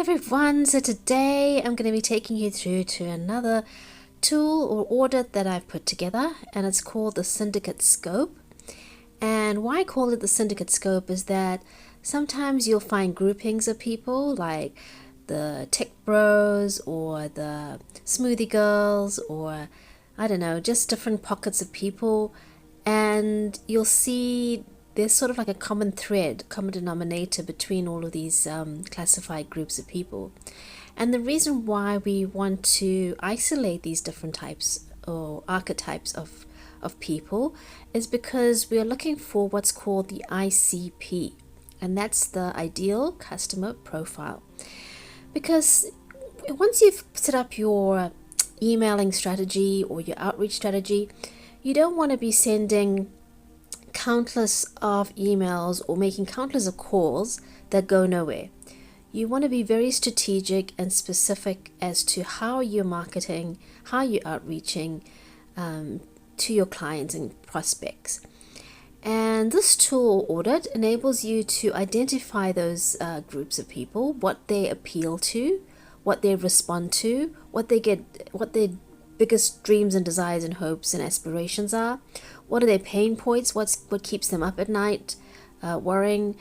everyone, so today I'm going to be taking you through to another tool or audit that I've put together, and it's called the Syndicate Scope. And why I call it the Syndicate Scope is that sometimes you'll find groupings of people like the tech bros or the smoothie girls, or I don't know, just different pockets of people, and you'll see there's sort of like a common thread, common denominator between all of these classified groups of people. And the reason why we want to isolate these different types or archetypes of people is because we are looking for what's called the ICP, and that's the ideal customer profile. Because once you've set up your emailing strategy or your outreach strategy, you don't want to be sending countless of emails or making countless of calls that go nowhere. You want to be very strategic and specific as to how you're marketing, how you're outreaching to your clients and prospects. And this tool audit enables you to identify those groups of people, what they appeal to, what they respond to, what their biggest dreams and desires and hopes and aspirations are. What are their pain points? What keeps them up at night, worrying?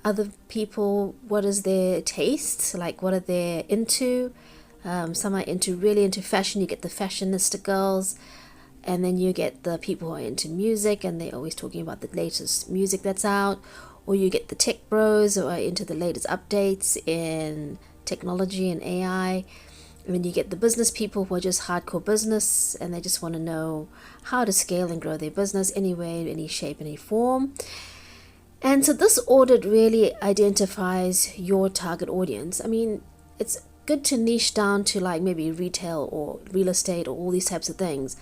Other people, what is their taste? Like, what are they into? Some are really into fashion. You get the fashionista girls, and then you get the people who are into music, and they're always talking about the latest music that's out. Or you get the tech bros who are into the latest updates in technology and AI. And then you get the business people who are just hardcore business, and they just want to know how to scale and grow their business any way, any shape, any form. And so this audit really identifies your target audience. I mean, it's good to niche down to like maybe retail or real estate or all these types of things.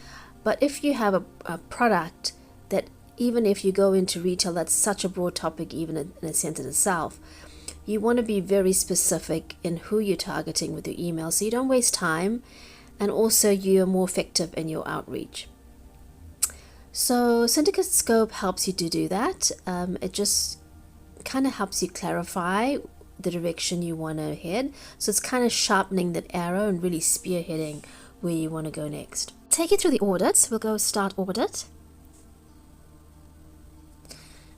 But if you have a product that, even if you go into retail, that's such a broad topic even in a sense in itself, you want to be very specific in who you're targeting with your email so you don't waste time, and also you're more effective in your outreach. So Syndicate Scope helps you to do that. It just kind of helps you clarify the direction you want to head. So it's kind of sharpening that arrow and really spearheading where you want to go next. Take you through the audits. We'll go start audit.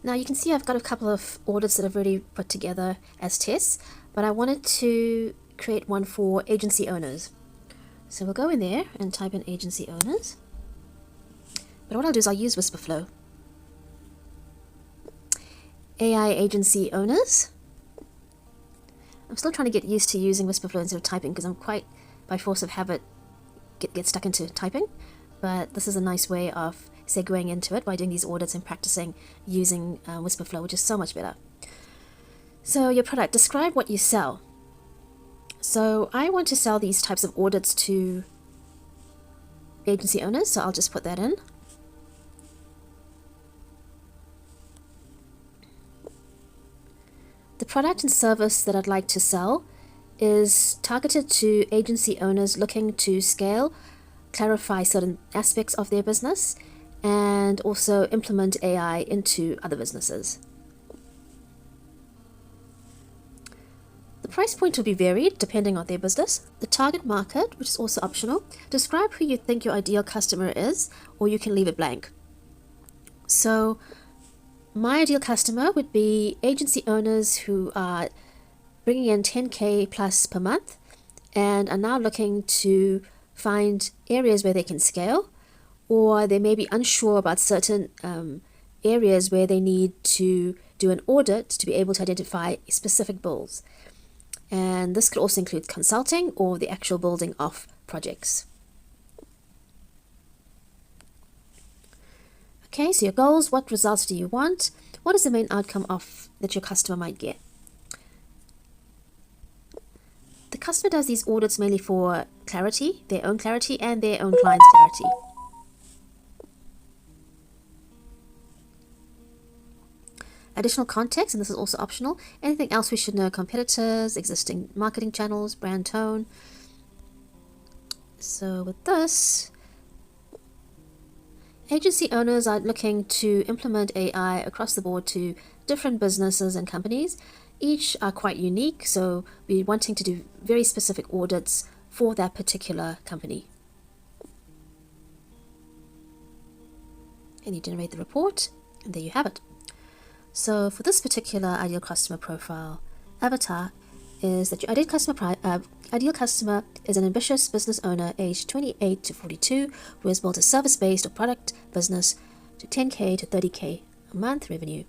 Now you can see I've got a couple of audits that I've already put together as tests, but I wanted to create one for agency owners. So we'll go in there and type in agency owners. But what I'll do is I'll use Whisperflow. AI agency owners. I'm still trying to get used to using Whisperflow instead of typing because I'm quite, by force of habit, get stuck into typing. But this is a nice way of segueing into it by doing these audits and practicing using Whisperflow, which is so much better. So your product, describe what you sell. So I want to sell these types of audits to agency owners, so I'll just put that in. The product and service that I'd like to sell is targeted to agency owners looking to scale, clarify certain aspects of their business, and also implement AI into other businesses. The price point will be varied depending on their business. The target market, which is also optional, describe who you think your ideal customer is, or you can leave it blank. So my ideal customer would be agency owners who are bringing in 10K plus per month and are now looking to find areas where they can scale, or they may be unsure about certain areas where they need to do an audit to be able to identify specific bills. And this could also include consulting or the actual building of projects. Okay, so your goals, what results do you want? What is the main outcome that your customer might get? The customer does these audits mainly for clarity, their own clarity, and their own client's clarity. Additional context, and this is also optional. Anything else we should know? Competitors, existing marketing channels, brand tone. So with this, agency owners are looking to implement AI across the board to different businesses and companies. Each are quite unique, so we're wanting to do very specific audits for that particular company. And you generate the report, and there you have it. So for this particular ideal customer profile avatar is that your ideal customer is an ambitious business owner aged 28 to 42 who has built a service-based or product business to 10K to 30K a month revenue.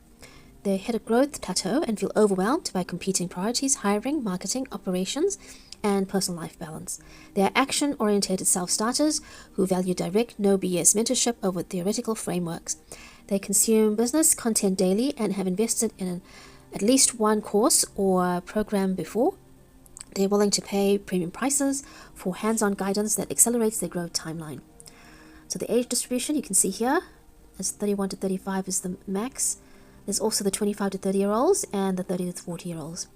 They hit a growth plateau and feel overwhelmed by competing priorities, hiring, marketing, operations, and personal life balance. They are action-oriented self-starters who value direct, no BS mentorship over theoretical frameworks. They consume business content daily and have invested in at least one course or program before. They're willing to pay premium prices for hands-on guidance that accelerates their growth timeline. So the age distribution you can see here is 31 to 35 is the max. There's also the 25 to 30-year-olds and the 30 to 40-year-olds.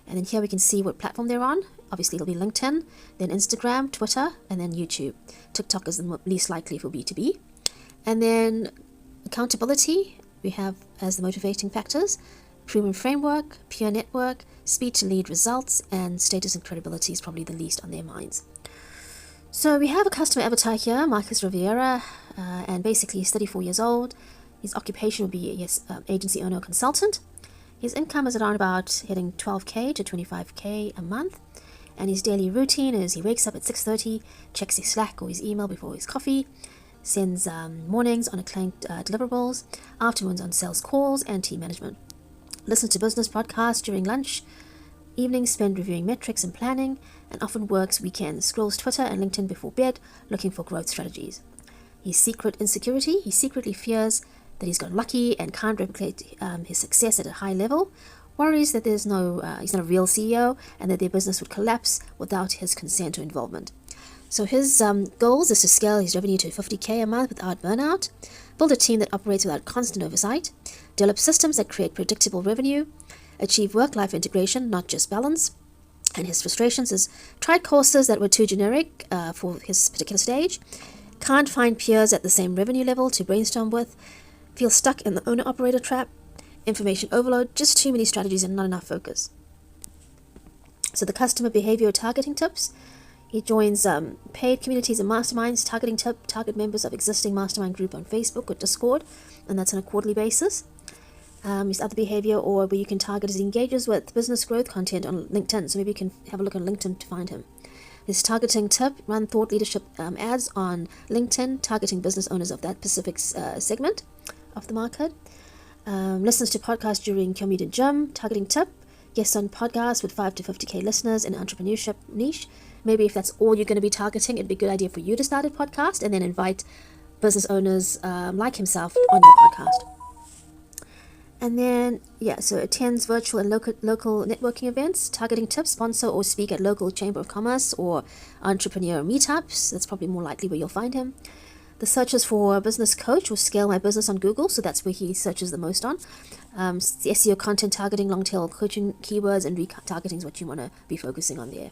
And then here we can see what platform they're on. Obviously, it'll be LinkedIn, then Instagram, Twitter, and then YouTube. TikTok is the least likely for B2B. And then accountability, we have as the motivating factors, proven framework, peer network, speed to lead results, and status and credibility is probably the least on their minds. So we have a customer avatar here, Marcus Rivera, and basically he's 34 years old. His occupation would be agency owner or consultant. His income is around about hitting 12K to 25K a month. And his daily routine is he wakes up at 6:30, checks his Slack or his email before his coffee, sends mornings on client deliverables, afternoons on sales calls and team management, listens to business podcasts during lunch, evenings spent reviewing metrics and planning, and often works weekends, scrolls Twitter and LinkedIn before bed, looking for growth strategies. His secret insecurity, he secretly fears that he's got lucky and can't replicate his success at a high level, worries that he's not a real CEO and that their business would collapse without his consent or involvement. So his goals is to scale his revenue to 50K a month without burnout, build a team that operates without constant oversight, develop systems that create predictable revenue, achieve work-life integration, not just balance. And his frustrations is tried courses that were too generic for his particular stage, can't find peers at the same revenue level to brainstorm with, feels stuck in the owner-operator trap, information overload, just too many strategies and not enough focus. So the customer behavior targeting tips, he joins paid communities and masterminds. Targeting tip, target members of existing mastermind group on Facebook or Discord, and that's on a quarterly basis. His other behavior or where you can target is he engages with business growth content on LinkedIn, so maybe you can have a look on LinkedIn to find him. His targeting tip, run thought leadership ads on LinkedIn, targeting business owners of that specific segment of the market. Listens to podcasts during commute and gym. Targeting tip, guests on podcasts with 5 to 50K listeners in entrepreneurship niche. Maybe if that's all you're going to be targeting, it'd be a good idea for you to start a podcast and then invite business owners like himself on your podcast. And then, so attends virtual and local networking events. Targeting tips, sponsor or speak at local chamber of commerce or entrepreneur meetups. That's probably more likely where you'll find him. The searches for a business coach or scale my business on Google, so that's where he searches the most on. The SEO content targeting, long tail coaching keywords, and retargeting is what you want to be focusing on there.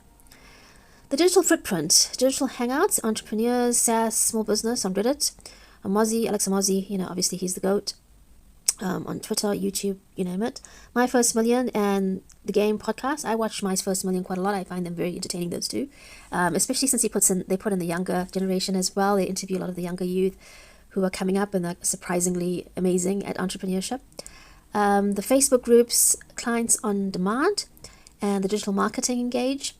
The digital footprint, digital hangouts, entrepreneurs, SaaS, small business on Reddit, Alex Amozi, obviously he's the GOAT. On Twitter, YouTube, you name it. My First Million and the Game podcast. I watch My First Million quite a lot. I find them very entertaining, those two. Especially since they put in the younger generation as well. They interview a lot of the younger youth who are coming up and are surprisingly amazing at entrepreneurship. The Facebook groups, Clients on Demand, and the Digital Marketing Engage.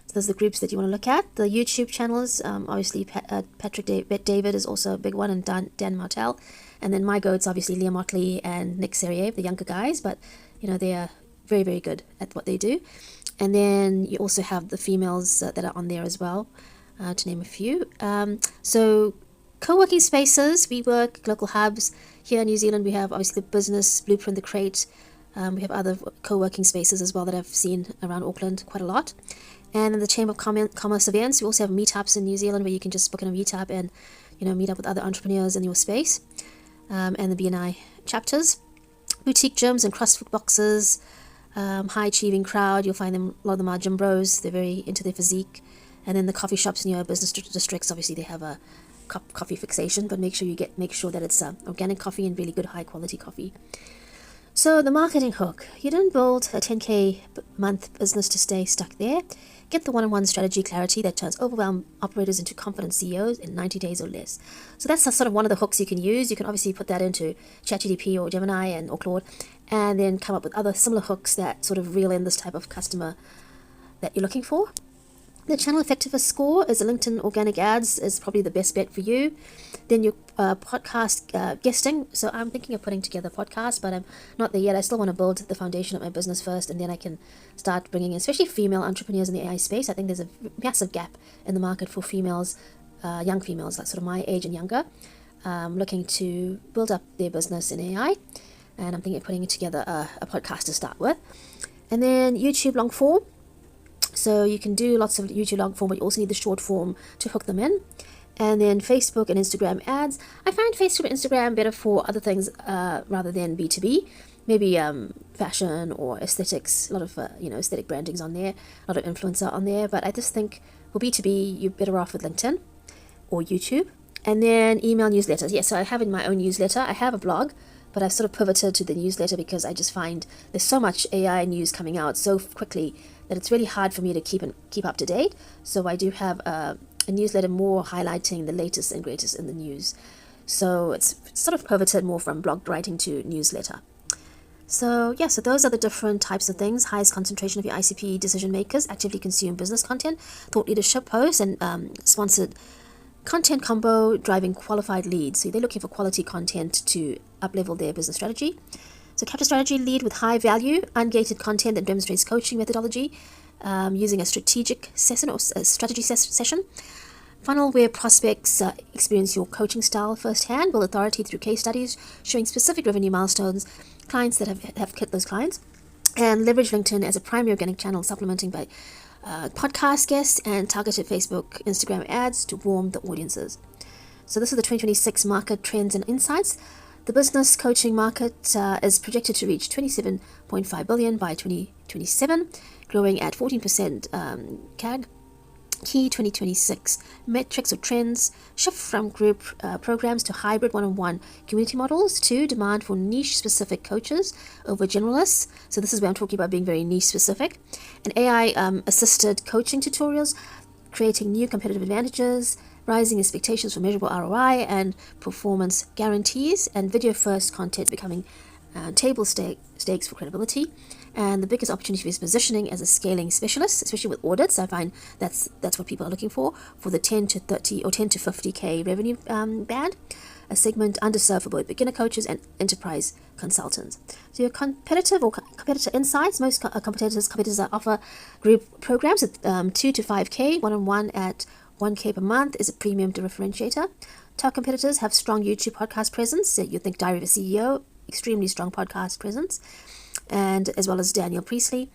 So those are the groups that you want to look at. The YouTube channels, obviously Patrick David is also a big one, and Dan Martell. And then my goats, obviously Leah Motley and Nick Seriev, the younger guys, but they are very, very good at what they do. And then you also have the females that are on there as well, to name a few. So co-working spaces, we work local hubs. Here in New Zealand, we have obviously the Business Blueprint, the Crate. We have other co-working spaces as well that I've seen around Auckland quite a lot. And in the Chamber of Commerce events, we also have meetups in New Zealand where you can just book in a meetup and meet up with other entrepreneurs in your space. And the BNI chapters, boutique gyms and CrossFit boxes, high achieving crowd. You'll find them, a lot of them are gym bros. They're very into their physique. And then the coffee shops in your business districts, obviously they have a coffee fixation, but make sure that it's organic coffee and really good high quality coffee. So the marketing hook, you didn't build a 10K month business to stay stuck there. Get the one-on-one strategy clarity that turns overwhelmed operators into confident CEOs in 90 days or less. So that's sort of one of the hooks you can use. You can obviously put that into ChatGPT or Gemini or Claude, and then come up with other similar hooks that sort of reel in this type of customer that you're looking for. The channel effectiveness score is a LinkedIn organic ads is probably the best bet for you. Then your podcast guesting. So I'm thinking of putting together a podcast, but I'm not there yet. I still want to build the foundation of my business first, and then I can start bringing in, especially female entrepreneurs in the AI space. I think there's a massive gap in the market for females, young females, like sort of my age and younger, looking to build up their business in AI. And I'm thinking of putting together a podcast to start with. And then YouTube long form. So you can do lots of YouTube long form, but you also need the short form to hook them in. And then Facebook and Instagram ads. I find Facebook and Instagram better for other things rather than B2B. Maybe fashion or aesthetics, a lot of aesthetic brandings on there, a lot of influencer on there. But I just think for B2B, you're better off with LinkedIn or YouTube. And then email newsletters. Yes, so I have in my own newsletter. I have a blog, but I've sort of pivoted to the newsletter because I just find there's so much AI news coming out so quickly that it's really hard for me to keep up to date. So I do have a newsletter more highlighting the latest and greatest in the news. So it's sort of pivoted more from blog writing to newsletter. So yeah, so those are the different types of things. Highest concentration of your ICP decision makers actively consume business content, thought leadership posts, and sponsored content combo driving qualified leads. So they're looking for quality content to up-level their business strategy. So capture strategy lead with high value, ungated content that demonstrates coaching methodology using a strategic session or a strategy session. Funnel where prospects experience your coaching style firsthand, build authority through case studies, showing specific revenue milestones, clients that have hit those clients, and leverage LinkedIn as a primary organic channel, supplementing by podcast guests and targeted Facebook, Instagram ads to warm the audiences. So this is the 2026 market trends and insights. The business coaching market is projected to reach $27.5 billion by 2027, growing at 14% CAG. Key 2026 metrics or trends: shift from group programs to hybrid one-on-one community models, to demand for niche-specific coaches over generalists. So this is where I'm talking about being very niche-specific. And AI-assisted coaching tutorials, creating new competitive advantages, rising expectations for measurable ROI and performance guarantees, and video-first content becoming table stakes for credibility. And the biggest opportunity is positioning as a scaling specialist, especially with audits. I find that's what people are looking for the 10 to 30 or 10 to 50K revenue band, a segment underserved for both beginner coaches and enterprise consultants. So your competitive or competitor insights: most competitors offer group programs at 2 to 5K, one-on-one at 1K per month is a premium differentiator. Top competitors have strong YouTube podcast presence. You think Diary of a CEO, extremely strong podcast presence, and as well as Daniel Priestley.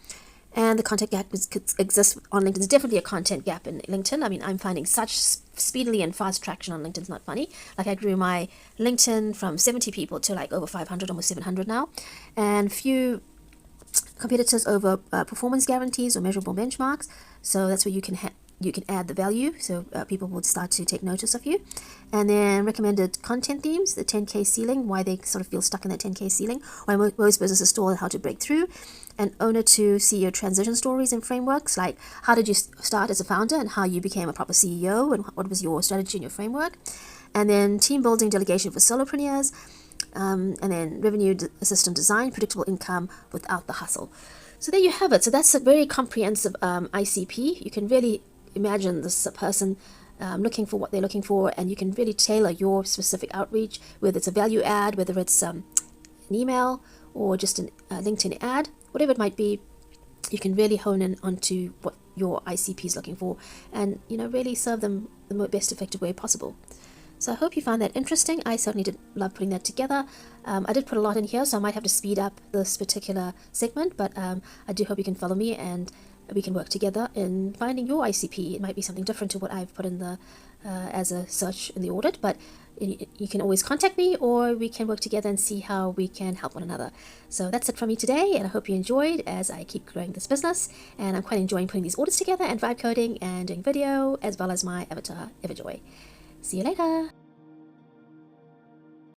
And the content gap exists on LinkedIn. There's definitely a content gap in LinkedIn. I mean, I'm finding such speedily and fast traction on LinkedIn. It's not funny. Like, I grew my LinkedIn from 70 people to like over 500, almost 700 now. And few competitors over performance guarantees or measurable benchmarks. So that's where you can add the value, so people will start to take notice of you. And then recommended content themes, the 10K ceiling, why they sort of feel stuck in that 10K ceiling, why most businesses stall, how to break through. And owner to CEO transition stories and frameworks, like how did you start as a founder and how you became a proper CEO, and what was your strategy and your framework. And then team building delegation for solopreneurs, and then revenue assistant design, predictable income without the hustle. So there you have it. So that's a very comprehensive ICP. You can really imagine this person looking for what they're looking for, and you can really tailor your specific outreach, whether it's a value add, whether it's an email or just a LinkedIn ad, whatever it might be. You can really hone in onto what your ICP is looking for, and really serve them the best effective way possible. So I hope you found that interesting. I certainly did love putting that together. I did put a lot in here, so I might have to speed up this particular segment, but I do hope you can follow me and we can work together in finding your ICP. It might be something different to what I've put in the as a search in the audit, but you can always contact me, or we can work together and see how we can help one another. So that's it from me today, and I hope you enjoyed as I keep growing this business. And I'm quite enjoying putting these audits together and vibe coding and doing video, as well as my avatar, Everjoy. See you later.